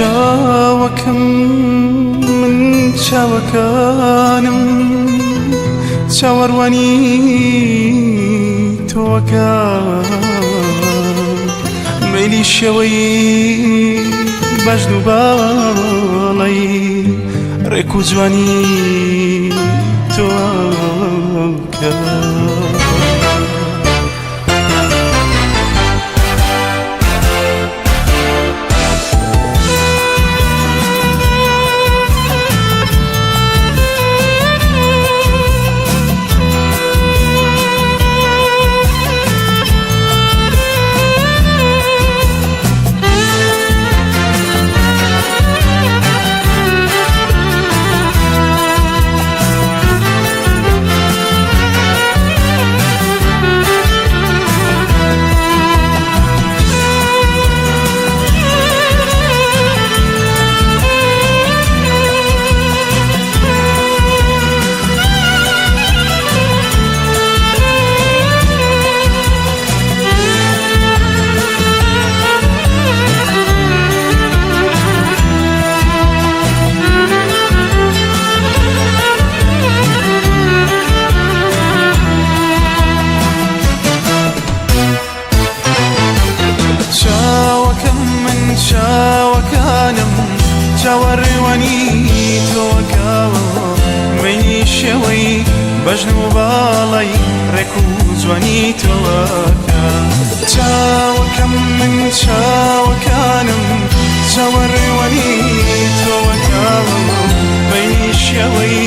چاوەکەم من چاوەکانم چاوەڕوانی تۆکە مەیلی شێوەی بەژن و باڵی ڕێک و جوانی تۆکە چاوەکانم چاوەڕێوانی تۆکەوە مەیلی شێوەی بەژن و باڵی ڕێک و جوانی تۆکە چاوەکەم من چاوەکانم چاوەڕێوانی تۆکەوە مەیلی شێوەی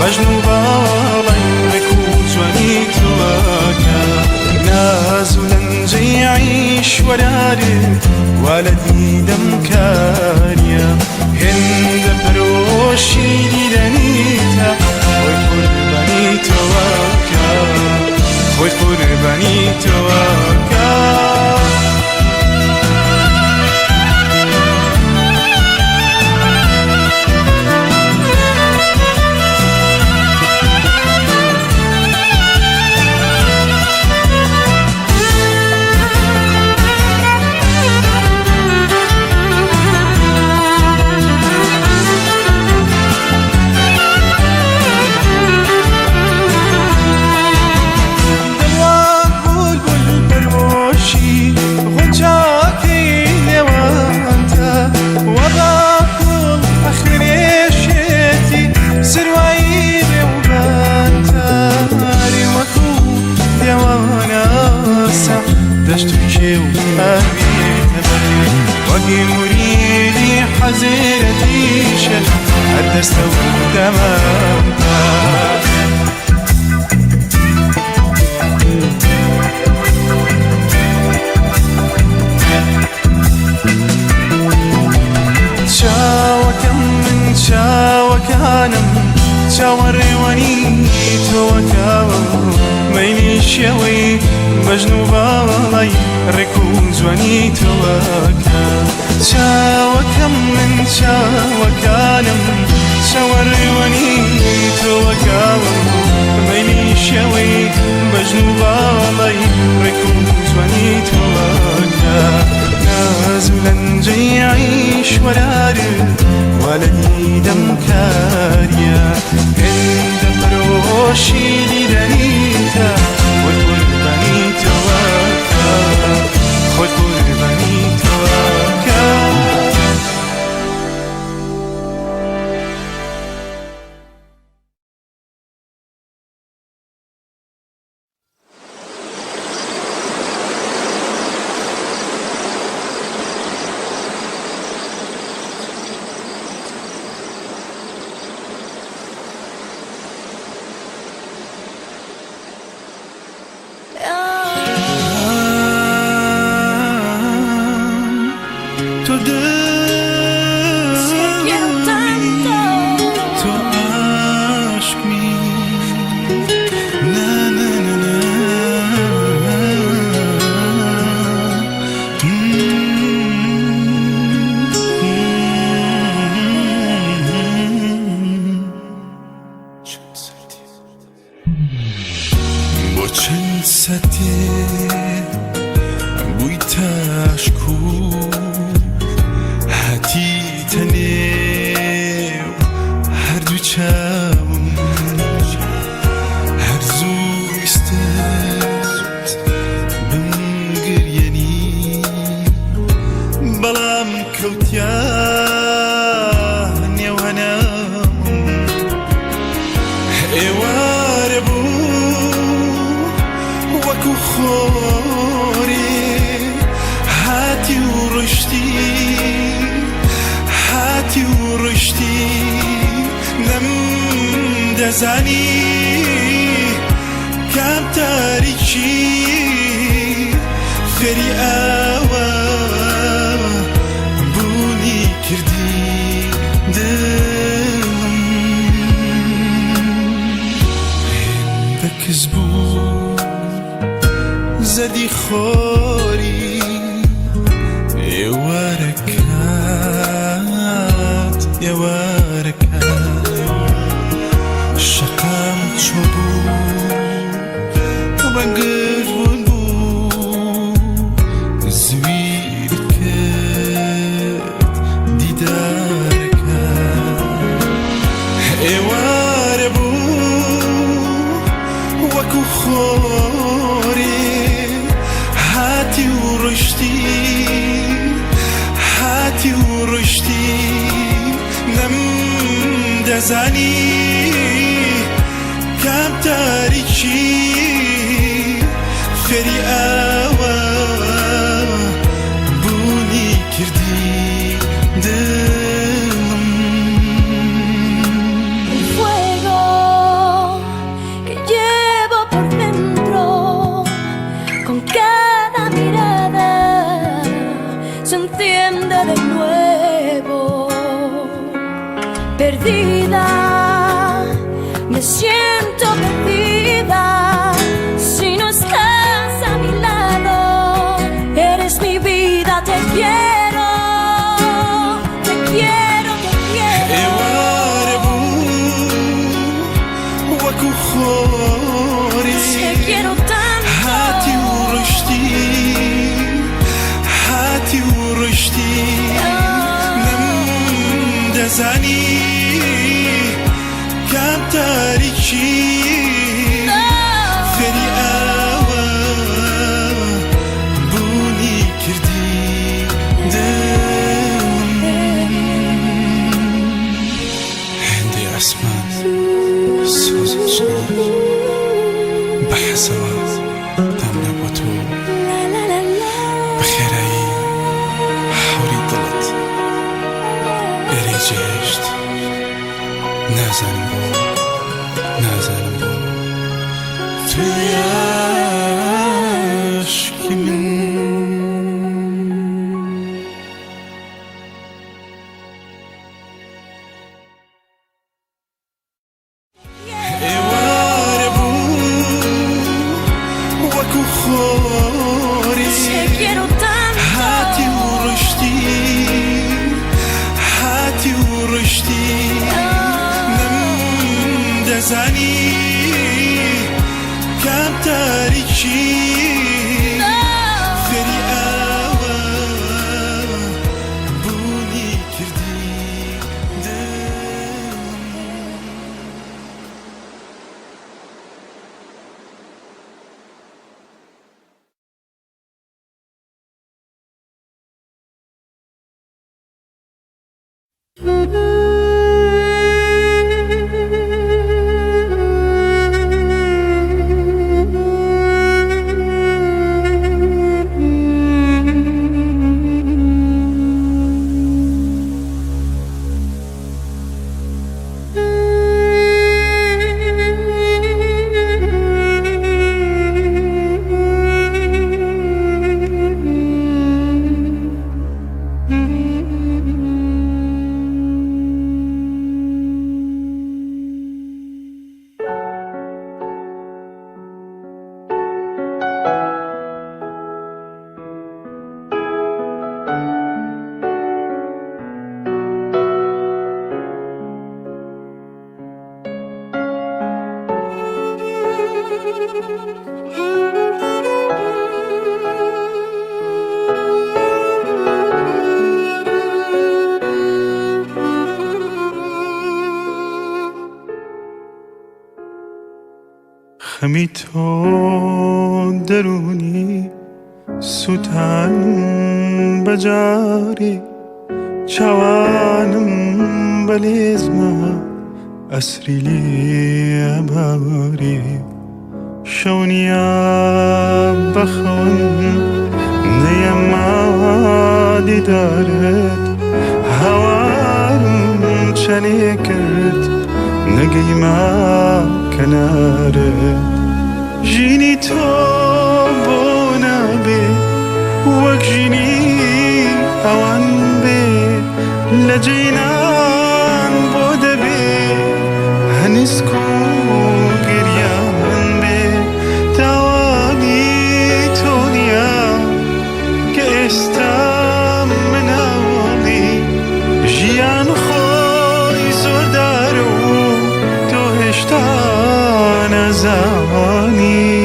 بەژن و باڵی ڕێک و جوانی تۆکە ناز و لەنجەی عیش وەرارێت والدي دم كاريا هند بروشي ديلانيتا خوي قرباني تواكا خوي قرباني تواكا وقي مريدي حزيرتي شل هدست ودمامتا چاوەکەم من چاوەکانم چاوەڕێوانی تۆکەوە مەیلی شێوەی بەژن و باڵی ڕێک و جوانی تۆکە چاوەکەم من چاوەکانم چاوەڕێوانی تۆکەوە مەیلی شێوەی بەژن و باڵی ڕێک و جوانی تۆکە ناز و لەنجەی عیش وەرارێت والدی دەم کاریە هێندە فرۆشی دیدەنیتە خۆی قوربانی تۆکە خۆی قوربانی تۆکە خۆری هاتی و ڕشتی هاتی و ڕشتی نەم دەزانی کام تاریکی فێری ئاوە بوونی کردی دڵم هێندە کەس بوو زەردی خۆری ئێوارەکات ئێوارەکات شەقام چۆ بوو ڕەنگت بوون بوو زویر کرد دیدارەکات ئێوارە بوو وەکو خۆری هاتی و ڕشتی هاتی و ڕشتی نەم دەزانی کام تاریکی فێری ئاوە بوونی کردی دڵم El fuego que llevo por dentro con cada mirada se enciende de nuevo. Perdida, me siento perdida si no estás a mi lado. Eres mi vida, te quiero, te quiero, te quiero. ئێوارە بوو وەکو خۆری Te quiero tanto. هاتی و ڕشتی هاتی و ڕشتی نەم دەزانی کام تاریکی فێری ئاوە بوونی کردی دڵم هێندەی ئاسمان سۆزشان بە حەسەوات دەمنە بۆ تۆ بەخێرایی هەوری دڵت ئێرەی جێهێشت نازانم بۆ نازانم بۆ توی عشقی من ئێوارە بوو وەکو خۆری Te quiero tanto. هاتی و ڕشتی هاتی و ڕشتی نەم دەزانی کام تاریکی فێری ئاوە بوونی کردی دڵم خەمی تۆ دەرونی سووتان بەجارێ چاوانم بەلێزمە ئەسری لێ باوەڕێ شونیا بخون نیما دیدارت هوارم چنی کرد نگیما کنارت جینی تو بونا بی وەک ژینی ئەوان بێ لە جێنان بۆ دەبێ هەنسک و گریان بێ تاوانی تۆ نییە کە ئێستا مناوەڵی ژیان خۆی زۆردارە و تۆ هێشتا نازانی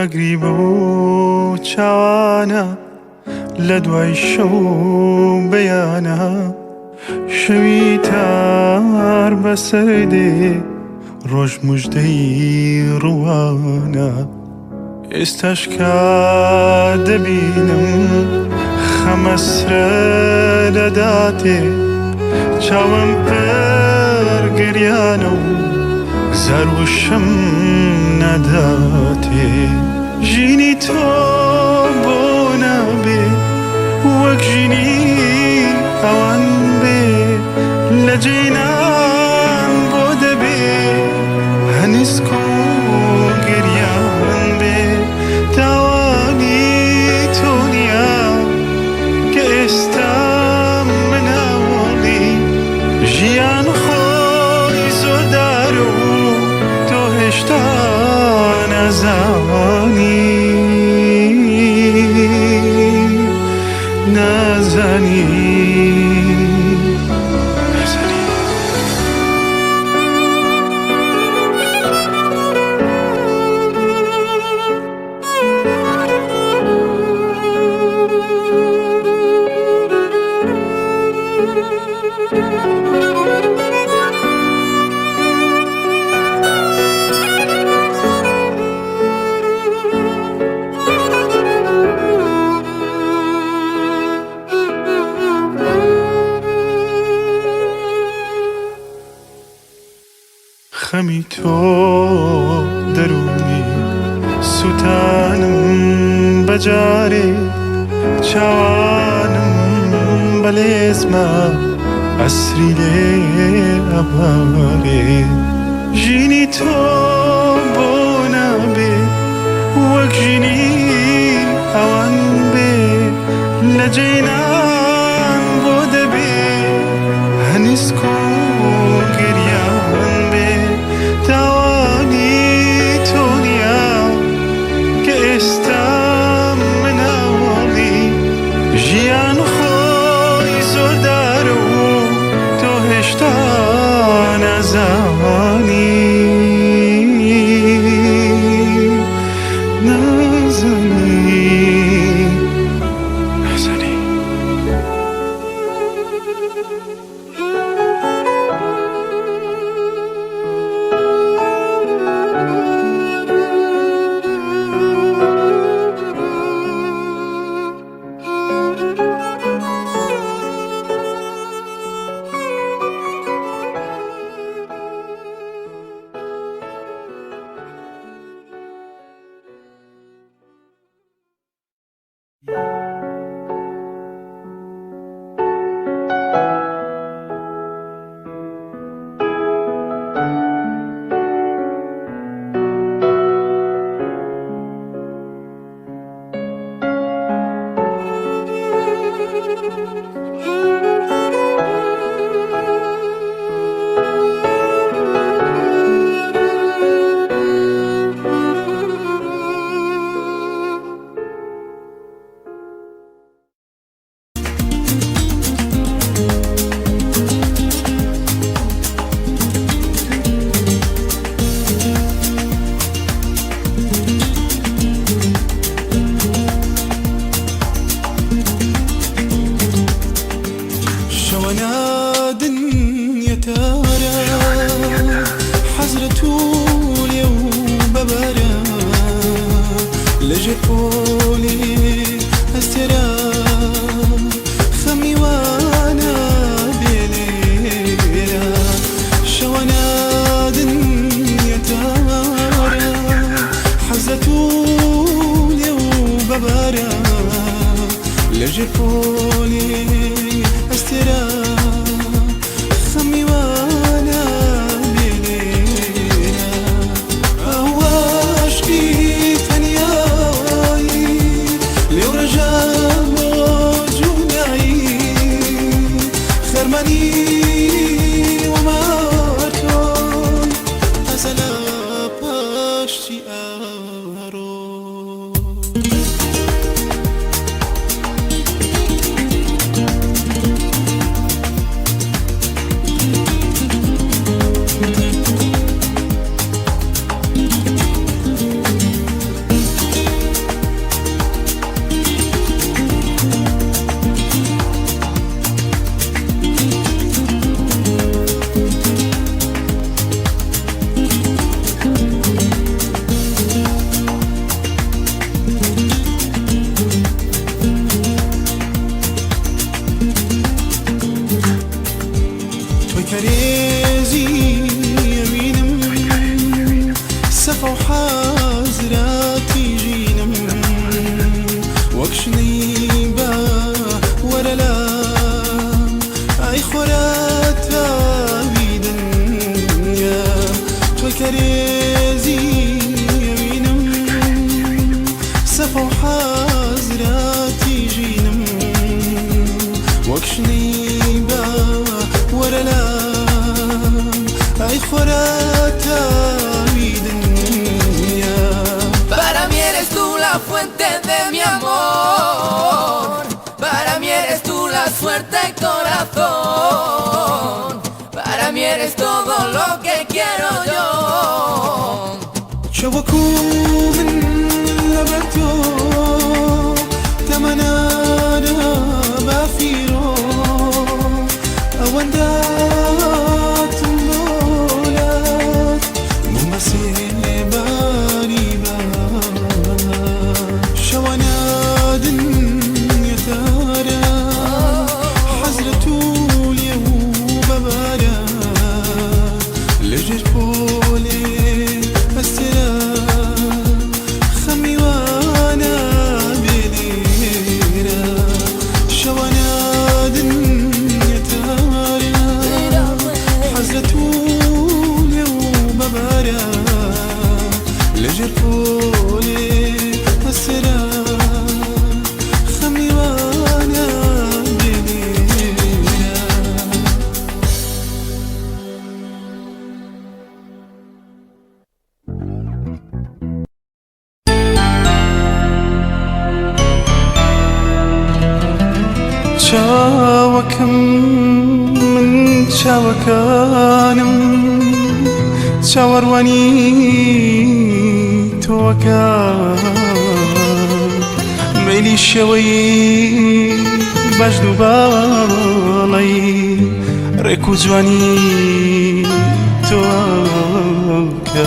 مەگریب و چاوانە لە دوای شەو بەیانە شەوی تار بەسەر دێ ڕۆژ موژدەی ڕوانە ئێستاش کات دەبینم خەمەسرە لەداتێ چاوم پڕ گریانە و زەروشم نەداتێ ژینی تۆ بۆ نابێ وەک ژینی ئەوان بێ لە جێنان بۆ دەبێ هەنسک و گریان بێ تاوانی تۆ نییە کە ئێستا مناوەڵی ژیان خۆی زۆردارە و تۆ هێشتا نازانی خەمی تۆ دەرونی سوتانم بەجارێ چاوانم بەلێزمە ئەسری لێ ئەبارێ ژینی تۆ بۆ نابێ وەک ژینی ئەوان بێ لە جێنان بۆ دەبێ هەنسک و گریان بێ تاوانی تۆ نییە کە ئێستا مناوەڵی ژیان خۆی زۆردارە و تۆ هێشتا نازانی پۆلی هەستێرە خەمی وانە بێلێرە شەوانە دنیەتارە حەزەت و لێ و بەبارە لەژێر پۆلی هەستێرە خەمی وانە بێلێرە ئەو عاشقی تەنیایی لێو ڕەژە بۆ جوونایی خەرمەنی وەماتۆی هەزە لە پاشتی ئارۆ كريزي يمينم سفا وحازراتي جينم وكشني با ولا لا اي خوراتا بيدن يا تو كريزي يمينم سفا وحازراتي جينم وكشني با ولا لا ay jorata mi dunya. Para mí eres tú la fuente de mi amor, para mí eres tú la suerte y corazón, para mí eres todo lo que quiero yo. شوكم لبرتو تمنانا بافيرو أوندات مولات ممسيباني بانا شوانا دنيا تارا حزرتو ليو ببارا لجر بولي بسرا خمي وانا بليرا شوانا دنيا تارا حزرتو ليو ببارا لجر بولي بسرا خمي وانا بليرا چاوەکەم من چاوەکانم چاوەڕوانی تۆکە مەیلی شێوەی بەشد و باڵی ڕێک و جوانی تۆکە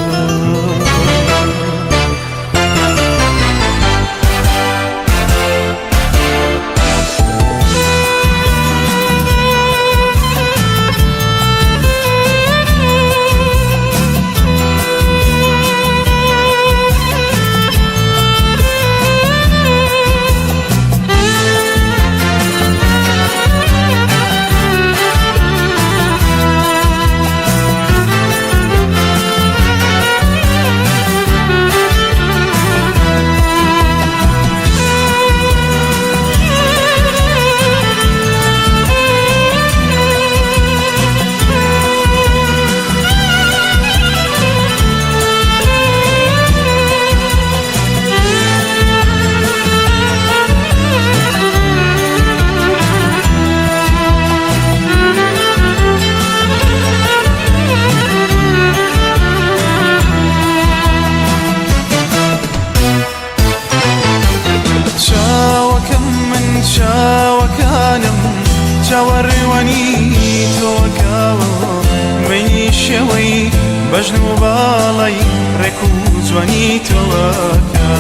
بەژن و باڵای ڕێک و جوانی تۆوەکە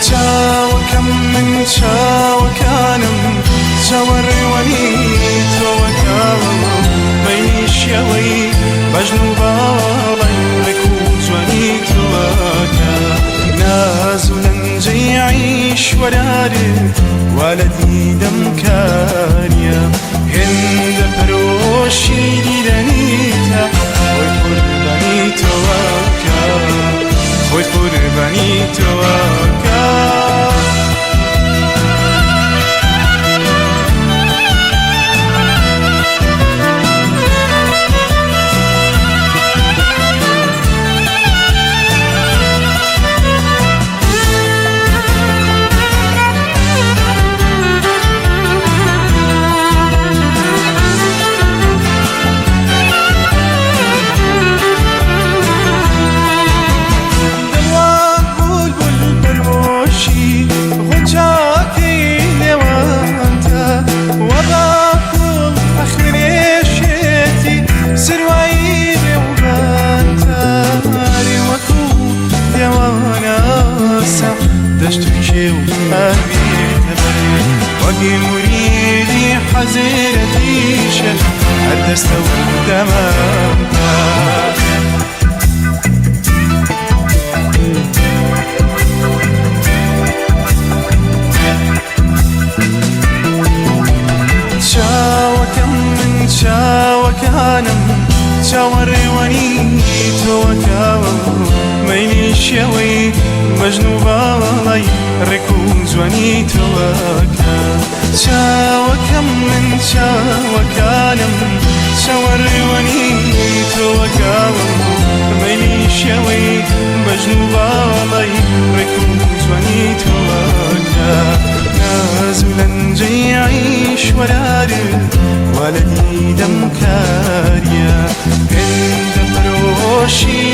چاوەکەم من چاوەکانم چاوەڕێوەنی تۆوەکە بەینی شێوەی بەژن و باڵای ڕێک و جوانی تۆوەکە ناز و لەنجەی عیش وەرارت وا لە دیدەم کاریە هێندە پەرۆشی دیدەنیتە خۆی قوربانی تۆوەکە خۆی قوربانی تۆوەکە وەگی موریدی حەزیرەتیشە هەر دەستە و دەمەمدا چاوەکەم من چاوەکانم چاوەڕێوەنی تۆوەکەوە مەینی شێوەی بەژن و باڵای ڕێک و جوانی تۆوەکە چاوەکەم من چاوەکانم چاوەڕێوەنی تۆوەکەوە مەینی شێوەی بەژن و باڵای ڕێک و جوانی تۆوەکە ناز و لەنجەی عیش وەرارت وا لە دیدەم کاریە هێندە پەرۆشی